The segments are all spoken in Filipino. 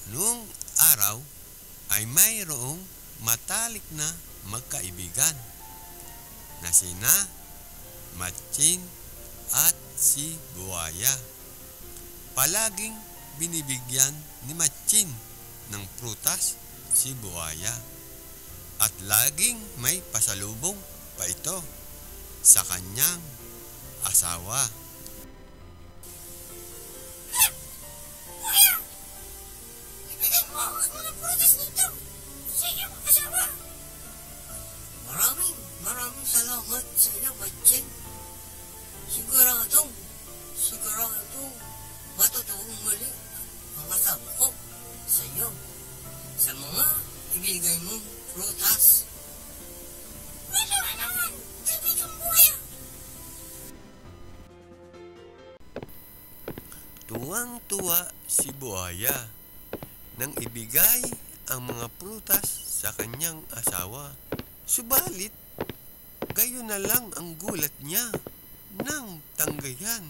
Noong araw ay mayroong matalik na magkaibigan na sina Matsin at si Buwaya. Palaging binibigyan ni Matsin ng prutas si Buwaya at laging may pasalubong pa ito sa kanyang asawa. Maraming salamat sa iyo, Matsin. Siguradong matutuong muli ang asawa ko sa iyo sa mga ibigay mong prutas. Wala naman, kaibigang Buwaya. Tuwang-tuwa si Buwaya nang ibigay ang mga prutas sa kanyang asawa. Subalit, gayon na lang ang gulat niya nang tanggayan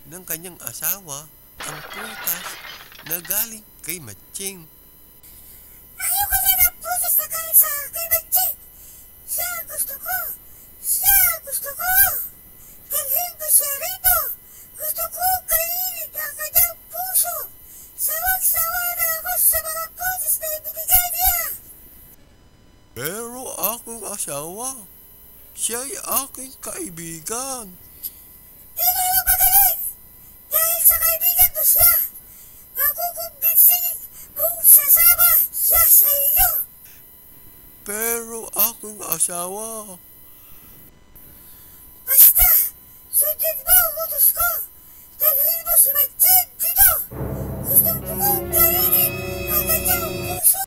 ng kanyang asawa ang prutas na galing kay Matsin. Ayoko na ng prutas na galing sa kay Matsin. Siya gusto ko. Dalhin ko siya rito. Gusto ko kainin ang kanyang puso. Sawang-sawa na ako sa mga prutas na ibinigay niya. Pero aking asawa, siya'y aking kaibigan. Di lalo magaling. Dahil sa kaibigan mo siya, makukumbinsin mong sasama siya sa iyo. Pero aking asawa, Basta, sundin mo ang utos ko. Dalhin mo si Matsin dito. Gusto kong kainin ang kanyang puso.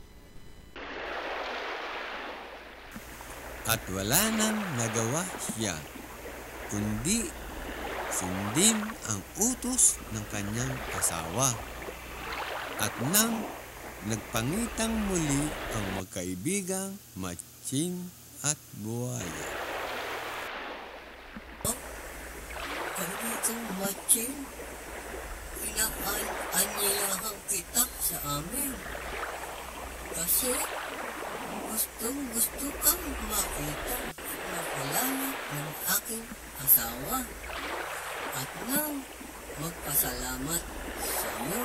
at wala nang nagawa siya, kundi sundin ang utos ng kanyang asawa. At nang nagpangitang muli ang magkaibigang Matsin at Buwaya. Kaibigang Matsin, inaanyayahan kita sa amin. Kasi gustong-gusto kang makita at makilala ng aking asawa at nang magpasalamat sa iyo.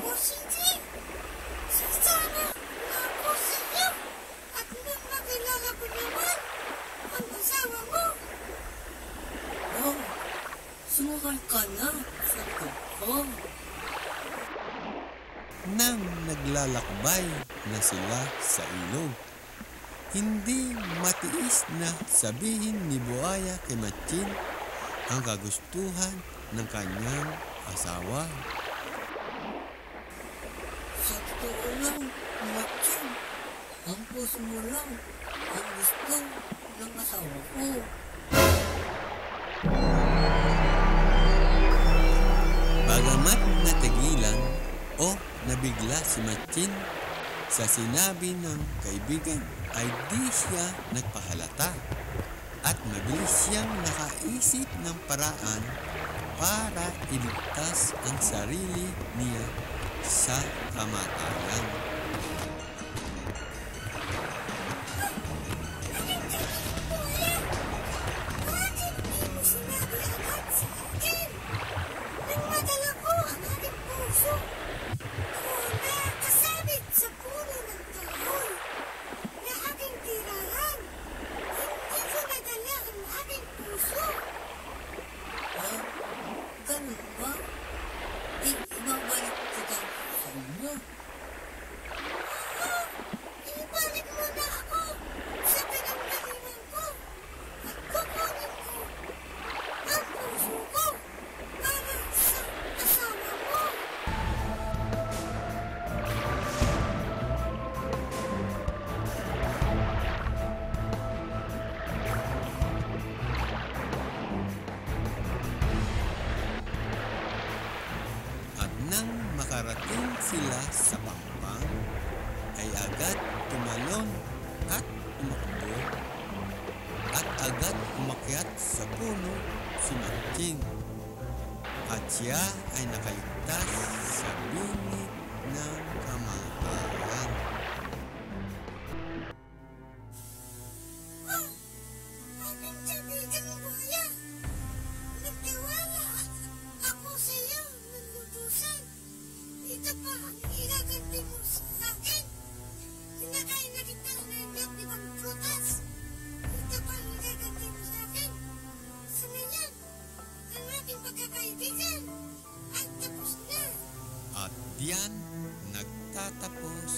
O sige, sasama ako sa iyo at nang makilala ko naman ang asawa mo. Oh, sumakay ka na sa likod ko. Nang naglalakbay na sila sa ilog, hindi matiis na sabihin ni Buwaya kay Matsin ang kagustuhan ng kanyang asawa. Sa totoo lang, Matsin, ang puso mo lang ang gusto ng asawa ko. Bagamat natigilan o nabigla si Matsin sa sinabi ng kaibigan, ay di siya nagpahalata at mabilis siyang nakaisip ng paraan para iligtas ang sarili niya sa kamatayan. Bakit di mo sinabi agad sa akin? Nang madala ko ang aking puso, nakasabit sa puno ng kahoy na aking tirahan. Hindi ko nadala ang aking puso. Ah, ganun ba? Di ibabalik kita sa inyo. Ibalik mo na ako sa pinanggalingan ko at kukunin ko ang puso ko para sa asawa mo. At nang makarating sila sa pampang, ay agad tumalon at tumakbo at agad umakyat sa puno si Matsin. at siya ay nakaligtas sa bingit ng kamatayan. Ah, aking kaibigang buhaya. Nagtiwala ako sa iyo ng lubusan. Ito pa ang igaganti mo sa akin. Kinakain na kita ng iba't ibang prutas. Ito pa ang igaganti mo sa akin. Sa ngayon, ang ating pagkakaibigan ay tapos na. At diyan nagtatapos